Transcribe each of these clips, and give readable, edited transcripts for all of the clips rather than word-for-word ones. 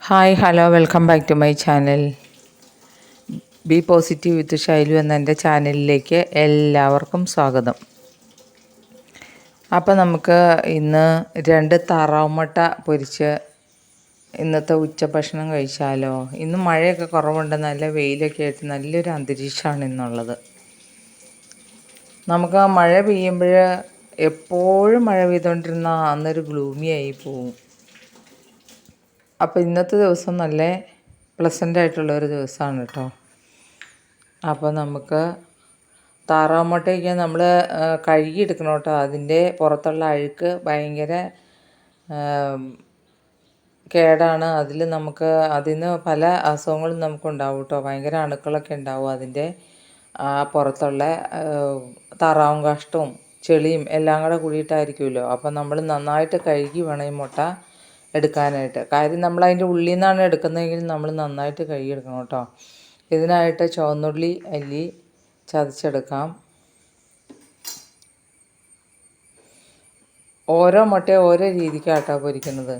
Hi hello welcome back to my channel. Be positive with Shailu എന്ന എൻ്റെ ചാനലിലേക്ക് എല്ലാവർക്കും സ്വാഗതം. അപ്പോൾ നമുക്ക് ഇന്ന് 2 താറാവ് മുട്ട പൊരിച്ച് ഇന്നത്തെ ഉച്ചഭക്ഷണം കഴിച്ചാലോ? ഇന്ന് മഴയൊക്കെ കുറവുണ്ട്, നല്ല വെയിലൊക്കെ ആയിട്ട് നല്ലൊരു അന്തരീക്ഷമാണ് ഇന്നുള്ളത്. നമുക്ക് മഴ പെയ്യുമ്പോൾ എപ്പോഴും മഴ പെയ്തുകൊണ്ടിരുന്ന അന്നൊരു ഗ്ലൂമിയായി പോവും. അപ്പോൾ ഇന്നത്തെ ദിവസം നല്ല പ്ലസൻ്റ് ആയിട്ടുള്ളൊരു ദിവസമാണ് കേട്ടോ. അപ്പോൾ നമുക്ക് താറാവ് മുട്ടയൊക്കെ നമ്മൾ കഴുകിയെടുക്കണം കേട്ടോ. അതിൻ്റെ പുറത്തുള്ള അഴുക്ക് ഭയങ്കര കേടാണ്. അതിൽ നിന്ന് പല അസുഖങ്ങളും നമുക്കുണ്ടാവും കേട്ടോ. ഭയങ്കര അണുക്കളൊക്കെ ഉണ്ടാവും അതിൻ്റെ പുറത്തുള്ള താറാവും കാഷ്ടവും ചെളിയും എല്ലാം കൂടെ കൂടിയിട്ടായിരിക്കുമല്ലോ. അപ്പോൾ നമ്മൾ നന്നായിട്ട് കഴുകി വേണം ഈ മുട്ട എടുക്കാനായിട്ട്. കാര്യം നമ്മൾ അതിൻ്റെ ഉള്ളിൽ നിന്നാണ് എടുക്കുന്നതെങ്കിൽ നമ്മൾ നന്നായിട്ട് കഴുകിയെടുക്കണം കേട്ടോ. ഇതിനായിട്ട് ചുവന്നുള്ളി അല്ലി ചതച്ചെടുക്കാം. ഓരോ മുട്ടയും ഓരോ രീതിക്കാട്ടോ പൊരിക്കുന്നത്.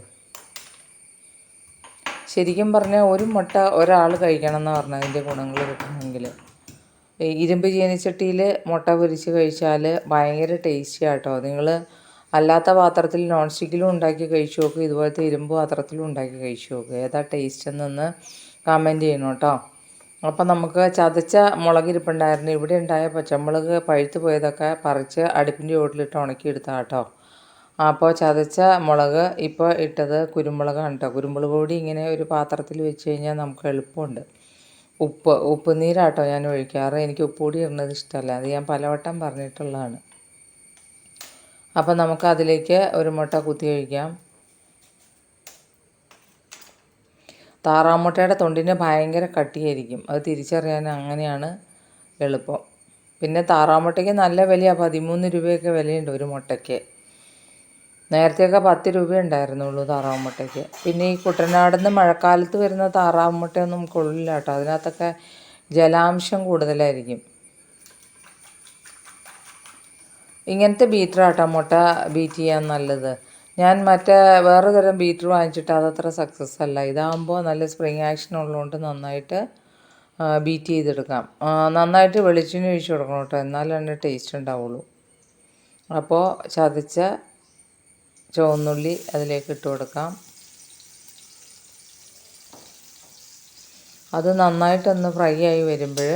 ശരിക്കും പറഞ്ഞാൽ ഒരു മുട്ട ഒരാൾ കഴിക്കണം എന്ന് പറഞ്ഞാൽ അതിൻ്റെ ഗുണങ്ങൾ കിട്ടണമെങ്കിൽ ഇരുമ്പ് ചീനച്ചട്ടിയിൽ മുട്ട പൊരിച്ച് കഴിച്ചാൽ ഭയങ്കര ടേസ്റ്റി ആട്ടോ. നിങ്ങൾ അല്ലാത്ത പാത്രത്തിൽ നോൺ സ്റ്റിക്കിലും ഉണ്ടാക്കി കഴിച്ചു നോക്കുക, ഇതുപോലത്തെ ഇരുമ്പ് പാത്രത്തിലും ഉണ്ടാക്കി കഴിച്ചു നോക്കുക. ഏതാ ടേസ്റ്റ് എന്നൊന്ന് കമൻറ്റ് ചെയ്യണം കേട്ടോ. അപ്പം നമുക്ക് ചതച്ച മുളക് ഇരിപ്പുണ്ടായിരുന്നു. ഇവിടെ ഉണ്ടായ പച്ചമുളക് പഴുത്ത് പോയതൊക്കെ പറിച്ച് അടുപ്പിൻ്റെ ചുവട്ടിലിട്ട് ഉണക്കിയെടുത്താൽ കേട്ടോ. അപ്പോൾ ചതച്ച മുളക് ഇപ്പോൾ ഇട്ടത് കുരുമുളകാണ് കേട്ടോ. കുരുമുളക് പൊടി ഇങ്ങനെ ഒരു പാത്രത്തിൽ വെച്ച് കഴിഞ്ഞാൽ നമുക്ക് എളുപ്പമുണ്ട്. ഉപ്പ് നീരാട്ടോ ഞാൻ ഒഴിക്കാറ്. എനിക്ക് ഉപ്പ് പൊടി ഇടുന്നത് ഇഷ്ടമല്ല, അത് ഞാൻ പലവട്ടം പറഞ്ഞിട്ടുള്ളതാണ്. അപ്പം നമുക്ക് അതിലേക്ക് ഒരു മുട്ട കുത്തി കഴിക്കാം. താറാവ് മുട്ടയുടെ തൊണ്ടിന് ഭയങ്കര കട്ടിയായിരിക്കും, അത് തിരിച്ചറിയാൻ അങ്ങനെയാണ് എളുപ്പം. പിന്നെ താറാവ് മുട്ടയ്ക്ക് നല്ല വിലയാണ്, 13 രൂപയൊക്കെ വിലയുണ്ട് ഒരു മുട്ടയ്ക്ക്. നേരത്തെയൊക്കെ 10 രൂപ ഉണ്ടായിരുന്നുള്ളൂ താറാവ് മുട്ടയ്ക്ക്. പിന്നെ ഈ കുട്ടനാടിൽ നിന്ന് മഴക്കാലത്ത് വരുന്ന താറാവ് മുട്ടയൊന്നും കൊള്ളില്ല കേട്ടോ, അതിനകത്തൊക്കെ ജലാംശം കൂടുതലായിരിക്കും. ഇങ്ങനത്തെ ബീറ്ററാട്ടോ മുട്ട ബീറ്റ് ചെയ്യാൻ നല്ലത്. ഞാൻ വേറെ തരം ബീറ്റർ വാങ്ങിച്ചിട്ട് അതത്ര സക്സസ് അല്ല. ഇതാകുമ്പോൾ നല്ല സ്പ്രിങ് ആക്ഷൻ ഉള്ളതുകൊണ്ട് നന്നായിട്ട് ബീറ്റ് ചെയ്തെടുക്കാം. നന്നായിട്ട് വെളിച്ചെണ്ണ ഒഴിച്ച് കൊടുക്കണം കേട്ടോ, എന്നാലാണ് ടേസ്റ്റ് ഉണ്ടാവുള്ളൂ. അപ്പോൾ ചതച്ച ചുവന്നുള്ളി അതിലേക്ക് ഇട്ട് കൊടുക്കാം. അത് നന്നായിട്ടൊന്ന് ഫ്രൈ ആയി വരുമ്പോൾ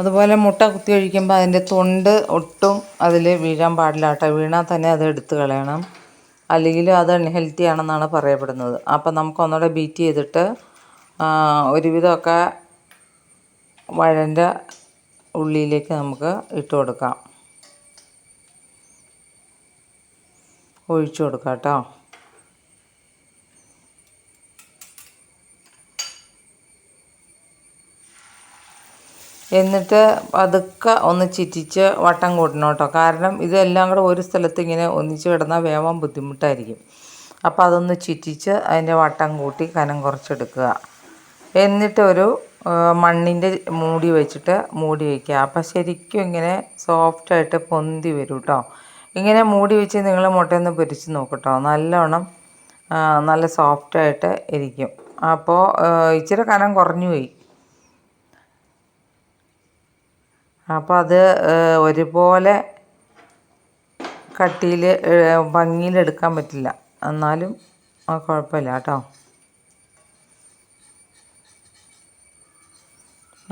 അതുപോലെ മുട്ട കുത്തി ഒഴിക്കുമ്പോൾ അതിൻ്റെ തൊണ്ട് ഒട്ടും അതിൽ വീഴാൻ പാടില്ല കേട്ടോ. വീണാൽ തന്നെ അത് എടുത്ത് കളയണം, അല്ലെങ്കിൽ അത് അൺഹെൽത്തി ആണെന്നാണ് പറയപ്പെടുന്നത്. അപ്പം നമുക്ക് ഒന്നുകൂടെ ബീറ്റ് ചെയ്തിട്ട് ഒരുവിധമൊക്കെ വഴൻ്റെ ഉള്ളിലേക്ക് നമുക്ക് ഇട്ട് കൊടുക്കാം, ഒഴിച്ചു കൊടുക്കാം കേട്ടോ. എന്നിട്ട് പതുക്കെ ഒന്ന് ചിറ്റിച്ച് വട്ടം കൂട്ടണം കേട്ടോ. കാരണം ഇതെല്ലാം കൂടെ ഒരു സ്ഥലത്ത് ഇങ്ങനെ ഒന്നിച്ച് കിടന്നാൽ വേവാൻ ബുദ്ധിമുട്ടായിരിക്കും. അപ്പോൾ അതൊന്ന് ചിറ്റിച്ച് അതിൻ്റെ വട്ടം കൂട്ടി കനം കുറച്ചെടുക്കുക. എന്നിട്ട് ഒരു മണ്ണിൻ്റെ മൂടി വെച്ചിട്ട് മൂടി വയ്ക്കുക. അപ്പോൾ ശരിക്കും ഇങ്ങനെ സോഫ്റ്റായിട്ട് പൊന്തി വരും കേട്ടോ. ഇങ്ങനെ മൂടി വെച്ച് നിങ്ങൾ മുട്ടയൊന്ന് പൊരിച്ച് നോക്കട്ടോ, നല്ലോണം നല്ല സോഫ്റ്റായിട്ട് ഇരിക്കും. അപ്പോൾ ഇച്ചിരി കനം കുറഞ്ഞു പോയി. അപ്പോൾ അത് ഒരുപോലെ കട്ടിയിൽ ഭംഗിയിലെടുക്കാൻ പറ്റില്ല, എന്നാലും കുഴപ്പമില്ല കേട്ടോ.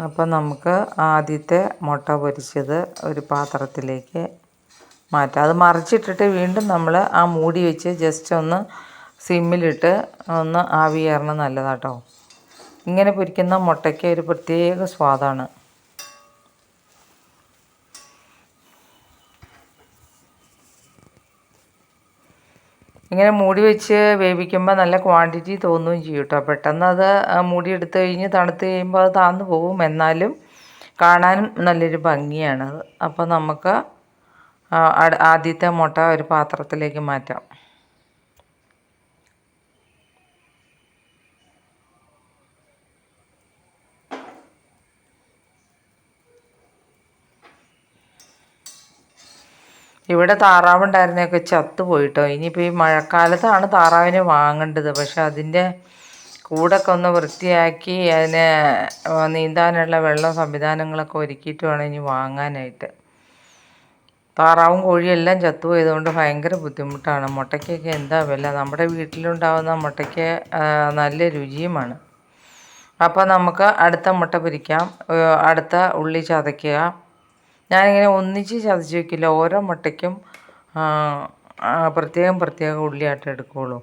അപ്പോൾ നമുക്ക് ആദ്യത്തെ മുട്ട പൊരിച്ചത് ഒരു പാത്രത്തിലേക്ക് മാറ്റാം. അത് മറിച്ചിട്ടിട്ട് വീണ്ടും നമ്മൾ ആ മൂടി വെച്ച് ജസ്റ്റ് ഒന്ന് സിമ്മിലിട്ട് ഒന്ന് ആവി കയറണം, നല്ലതാട്ടോ. ഇങ്ങനെ പൊരിക്കുന്ന മുട്ടയ്ക്ക് ഒരു പ്രത്യേക സ്വാദാണ്. ഇങ്ങനെ മൂടി വെച്ച് വേവിക്കുമ്പോൾ നല്ല ക്വാണ്ടിറ്റി തോന്നുകയും ചെയ്യും കേട്ടോ. പെട്ടെന്ന് അത് മൂടി എടുത്ത് കഴിഞ്ഞ് തണുത്ത് കഴിയുമ്പോൾ അത് താഴ്ന്നു പോകും, എന്നാലും കാണാനും നല്ലൊരു ഭംഗിയാണത്. അപ്പോൾ നമുക്ക് ആദ്യത്തെ മുട്ട ഒരു പാത്രത്തിലേക്ക് മാറ്റാം. ഇവിടെ താറാവുണ്ടായിരുന്നതൊക്കെ ചത്തുപോയിട്ടോ. ഇനിയിപ്പോൾ ഈ മഴക്കാലത്താണ് താറാവിനെ വാങ്ങേണ്ടത്. പക്ഷെ അതിൻ്റെ കൂടൊക്കെ ഒന്ന് വൃത്തിയാക്കി അതിനെ നീന്താനുള്ള വെള്ളം സംവിധാനങ്ങളൊക്കെ ഒരുക്കിയിട്ട് വേണം ഇനി വാങ്ങാനായിട്ട്. താറാവും കോഴിയും എല്ലാം ചത്തുപോയതുകൊണ്ട് ഭയങ്കര ബുദ്ധിമുട്ടാണ്. മുട്ടയ്ക്കൊക്കെ എന്താ വില. നമ്മുടെ വീട്ടിലുണ്ടാകുന്ന മുട്ടയ്ക്ക് നല്ല രുചിയുമാണ്. അപ്പോൾ നമുക്ക് അടുത്ത മുട്ട പൊരിക്കാം. അടുത്ത ഉള്ളി ചതയ്ക്കുക. ഞാനിങ്ങനെ ഒന്നിച്ച് ചതച്ച് വയ്ക്കില്ല. ഓരോ മുട്ടയ്ക്കും പ്രത്യേകം ഉള്ളിയായിട്ട് എടുക്കുകയുള്ളൂ.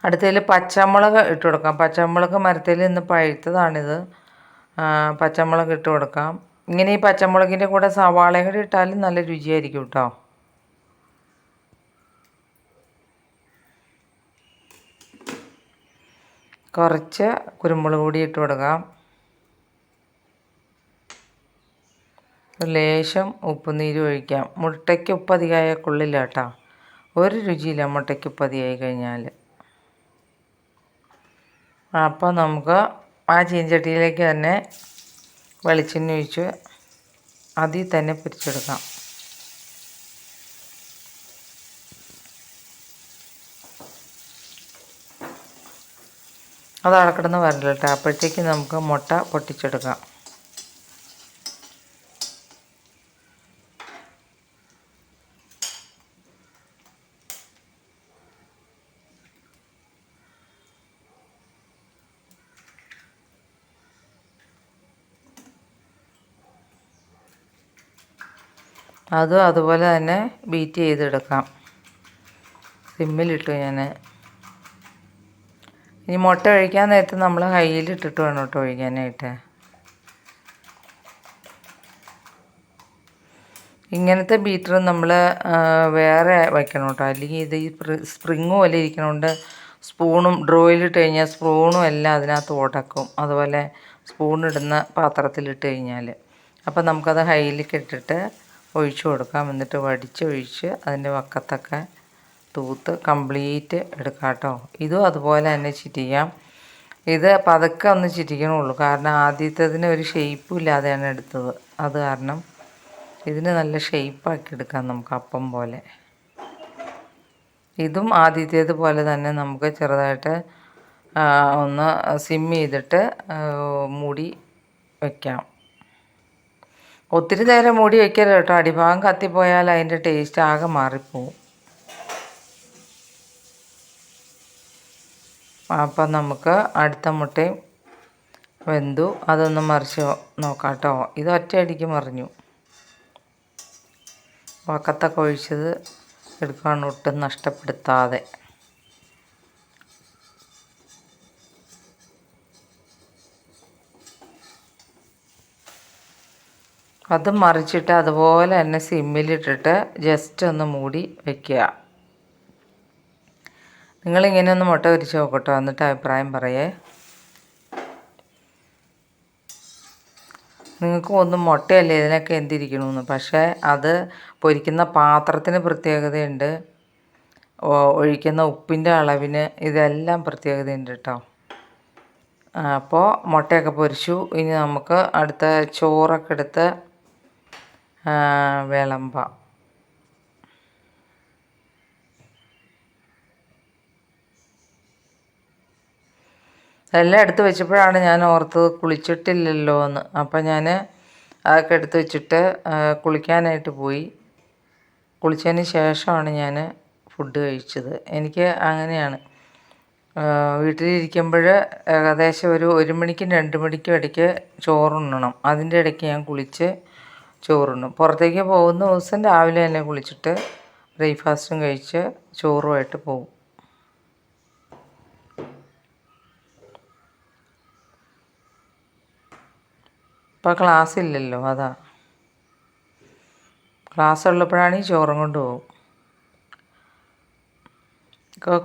അടുത്തതിൽ പച്ചമുളക് ഇട്ട് കൊടുക്കാം. പച്ചമുളക് മരത്തിൽ നിന്ന് പഴുത്തതാണിത്. പച്ചമുളക് ഇട്ട് കൊടുക്കാം. ഇങ്ങനെ ഈ പച്ചമുളകിൻ്റെ കൂടെ സവാളയും കൂടി ഇട്ടാലും നല്ല രുചിയായിരിക്കും കേട്ടോ. കുറച്ച് കുരുമുളക് പൊടി ഇട്ട് കൊടുക്കാം. ലേശം ഉപ്പുനീര് ഒഴിക്കാം. മുട്ടയ്ക്ക് ഉപ്പ് അധികമായ കൊള്ളില്ല കേട്ടോ. ഒരു രുചിയില്ല മുട്ടയ്ക്ക് ഉപ്പ് അധികമായി കഴിഞ്ഞാൽ. അപ്പോൾ നമുക്ക് ആ ചീനച്ചട്ടിയിലേക്ക് തന്നെ വെളിച്ചെണ്ണ ഒഴിച്ച് അതിൽ തന്നെ പൊരിച്ചെടുക്കാം. അത് അടക്കിടന്ന് വരണ്ട കേട്ടോ. അപ്പോഴത്തേക്ക് നമുക്ക് മുട്ട പൊട്ടിച്ചെടുക്കാം. അതും അതുപോലെ തന്നെ ബീറ്റ് ചെയ്തെടുക്കാം. സിമ്മിലിട്ടു ഞാൻ. ഇനി മുട്ട ഒഴിക്കാൻ നേരത്ത് നമ്മൾ കയ്യിലിട്ടിട്ട് വേണം കേട്ടോ ഒഴിക്കാനായിട്ട്. ഇങ്ങനത്തെ ബീറ്റർ നമ്മൾ വേറെ വയ്ക്കണം കേട്ടോ. അല്ലെങ്കിൽ ഇത് ഈ സ്പ്രിങ് പോലെ ഇരിക്കണോണ്ട് സ്പൂണും ഡ്രോയിലിട്ട് കഴിഞ്ഞാൽ സ്പൂണും എല്ലാം അതിനകത്ത് ഉടക്കും. അതുപോലെ സ്പൂണിടുന്ന പാത്രത്തിലിട്ട് കഴിഞ്ഞാൽ. അപ്പോൾ നമുക്കത് ഹൈയിലേക്ക് ഇട്ടിട്ട് ഒഴിച്ചു കൊടുക്കാം. എന്നിട്ട് വടിച്ചൊഴിച്ച് അതിൻ്റെ വക്കത്തൊക്കെ തൂത്ത് കംപ്ലീറ്റ് എടുക്കാം കേട്ടോ. ഇതും അതുപോലെ തന്നെ ചിറ്റിക്കാം. ഇത് പതുക്കെ ഒന്ന് ചിറ്റിക്കണുള്ളൂ. കാരണം ആദ്യത്തേതിന് ഒരു ഷേപ്പും ഇല്ലാതെയാണ് എടുത്തത്. അത് കാരണം ഇതിന് നല്ല ഷേപ്പാക്കി എടുക്കാം നമുക്ക് അപ്പം പോലെ. ഇതും ആദ്യത്തേത് പോലെ തന്നെ നമുക്ക് ചെറുതായിട്ട് ഒന്ന് സിം ചെയ്തിട്ട് മൂടി വയ്ക്കാം. ഒത്തിരി നേരം മൂടി വയ്ക്കരുത് കേട്ടോ. അടിഭാഗം കത്തിപ്പോയാൽ അതിൻ്റെ ടേസ്റ്റ് ആകെ മാറിപ്പോവും. അപ്പം നമുക്ക് അടുത്ത മുട്ടയും വെന്തു. അതൊന്ന് മറിച്ച് നോക്കാം കേട്ടോ. ഇത് ഒറ്റയടിക്ക് മറിഞ്ഞു. വക്കത്തൊക്കെ ഒഴിച്ചത് എടുക്കാൻ ഒട്ടും നഷ്ടപ്പെടുത്താതെ. അത് മറിച്ചിട്ട് അതുപോലെ തന്നെ സിമ്മിലിട്ടിട്ട് ജസ്റ്റ് ഒന്ന് മൂടി വയ്ക്കുക. നിങ്ങളിങ്ങനെ ഒന്ന് മുട്ട പൊരിച്ച് നോക്കട്ടോ. എന്നിട്ട് അഭിപ്രായം പറയേ. നിങ്ങൾക്ക് ഒന്നും മുട്ടയല്ലേ ഇതിനൊക്കെ എന്തിരിക്കണമെന്ന്. പക്ഷേ അത് പൊരിക്കുന്ന പാത്രത്തിന് പ്രത്യേകതയുണ്ട്. ഒഴിക്കുന്ന ഉപ്പിൻ്റെ അളവിന് ഇതെല്ലാം പ്രത്യേകതയുണ്ട് കേട്ടോ. അപ്പോൾ മുട്ടയൊക്കെ പൊരിച്ചു. ഇനി നമുക്ക് അടുത്ത ചോറൊക്കെ എടുത്ത് വിളമ്പാം. എല്ലാം എടുത്ത് വെച്ചപ്പോഴാണ് ഞാൻ ഓർത്തത് കുളിച്ചിട്ടില്ലല്ലോ എന്ന്. അപ്പം ഞാൻ അതൊക്കെ എടുത്ത് വെച്ചിട്ട് കുളിക്കാനായിട്ട് പോയി. കുളിച്ചതിന് ശേഷമാണ് ഞാൻ ഫുഡ് കഴിച്ചത്. എനിക്ക് അങ്ങനെയാണ്. വീട്ടിലിരിക്കുമ്പോൾ ഏകദേശം ഒരു 1 മണിക്കും 2 മണിക്കും ഇടയ്ക്ക് ചോറുണ്ണണം. അതിൻ്റെ ഇടയ്ക്ക് ഞാൻ കുളിച്ച് ചോറുണ്ണും. പുറത്തേക്ക് പോകുന്ന ദിവസം രാവിലെ തന്നെ കുളിച്ചിട്ട് ബ്രേക്ക്ഫാസ്റ്റും കഴിച്ച് ചോറുമായിട്ട് പോകും. ഇപ്പോൾ ക്ലാസ് ഇല്ലല്ലോ, അതാ. ക്ലാസ് ഉള്ളപ്പോഴാണ് ഈ ചോറും കൊണ്ട് പോകും.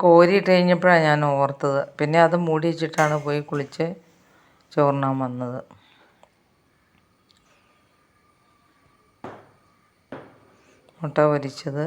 കോരിയിട്ട് കഴിഞ്ഞപ്പോഴാണ് ഞാൻ ഓർത്തത്. പിന്നെ അത് മൂടി വെച്ചിട്ടാണ് പോയി കുളിച്ച് ചോറുണ്ണാൻ വന്നത്. മുട്ട പൊരിച്ചത്,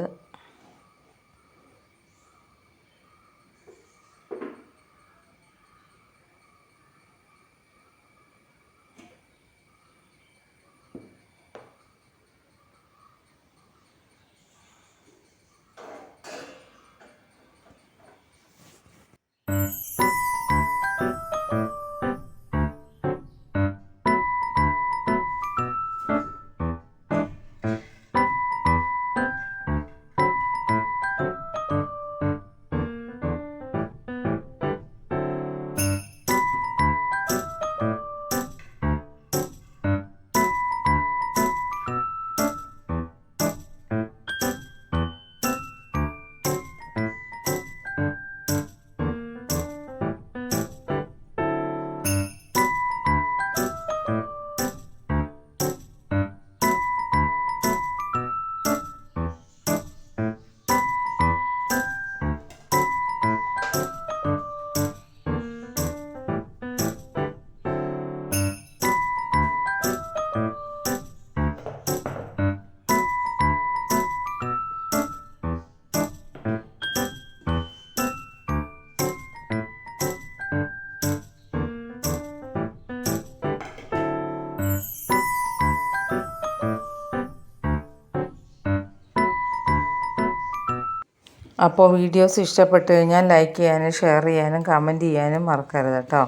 അപ്പോൾ വീഡിയോസ് ഇഷ്ടപ്പെട്ട് കഴിഞ്ഞാൽ ലൈക്ക് ചെയ്യാനും ഷെയർ ചെയ്യാനും കമൻറ്റ് ചെയ്യാനും മറക്കരുത് കേട്ടോ.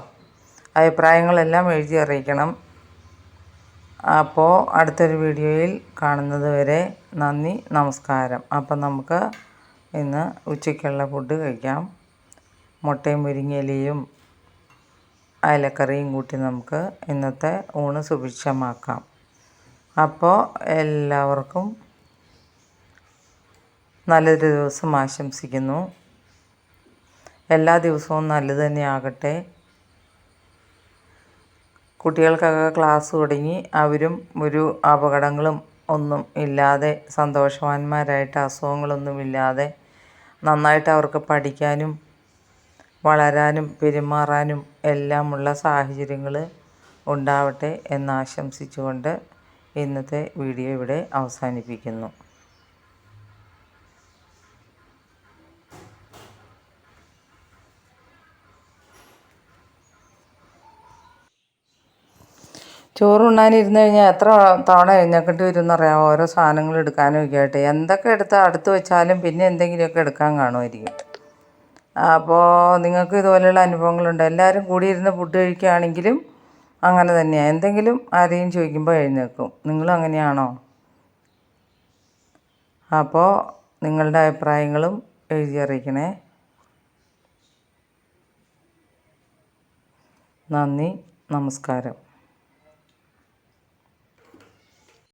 അഭിപ്രായങ്ങളെല്ലാം എഴുതി അറിയിക്കണം. അപ്പോൾ അടുത്തൊരു വീഡിയോയിൽ കാണുന്നത് വരെ നന്ദി, നമസ്കാരം. അപ്പം നമുക്ക് ഇന്ന് ഉച്ചയ്ക്കുള്ള ഫുഡ് കഴിക്കാം. മുട്ടയും മുരിങ്ങയിലയും അയലക്കറിയും കൂട്ടി നമുക്ക് ഇന്നത്തെ ഊണ് സുഭിക്ഷമാക്കാം. അപ്പോൾ എല്ലാവർക്കും നല്ലൊരു ദിവസം ആശംസിക്കുന്നു. എല്ലാ ദിവസവും നല്ലത് തന്നെ ആകട്ടെ. കുട്ടികൾക്കൊക്കെ ക്ലാസ് തുടങ്ങി. അവരും ഒരു അപകടങ്ങളും ഒന്നും ഇല്ലാതെ സന്തോഷവാന്മാരായിട്ട് അസുഖങ്ങളൊന്നുമില്ലാതെ നന്നായിട്ട് അവർക്ക് പഠിക്കാനും വളരാനും പെരുമാറാനും എല്ലാമുള്ള സാഹചര്യങ്ങൾ ഉണ്ടാവട്ടെ എന്നാശംസിച്ചുകൊണ്ട് ഇന്നത്തെ വീഡിയോ ഇവിടെ അവസാനിപ്പിക്കുന്നു. ചോറുണ്ണാനിരുന്ന് കഴിഞ്ഞാൽ എത്ര തവണ എഴുന്നേൽക്കേണ്ടി വരും എന്നറിയാമോ? ഓരോ സാധനങ്ങൾ എടുക്കാനും ഒക്കെ ആയിട്ട്. എന്തൊക്കെ എടുത്താൽ അടുത്ത് വെച്ചാലും പിന്നെ എന്തെങ്കിലുമൊക്കെ എടുക്കാൻ കാണുമായിരിക്കും. അപ്പോൾ നിങ്ങൾക്ക് ഇതുപോലെയുള്ള അനുഭവങ്ങളുണ്ട്. എല്ലാവരും കൂടിയിരുന്ന് ഫുഡ് കഴിക്കുകയാണെങ്കിലും അങ്ങനെ തന്നെയാണ്. എന്തെങ്കിലും ആരെയും ചോദിക്കുമ്പോൾ എഴുന്നേൽക്കും. നിങ്ങളും അങ്ങനെയാണോ? അപ്പോൾ നിങ്ങളുടെ അഭിപ്രായങ്ങളും എഴുതി അറിയിക്കണേ. നന്ദി, നമസ്കാരം.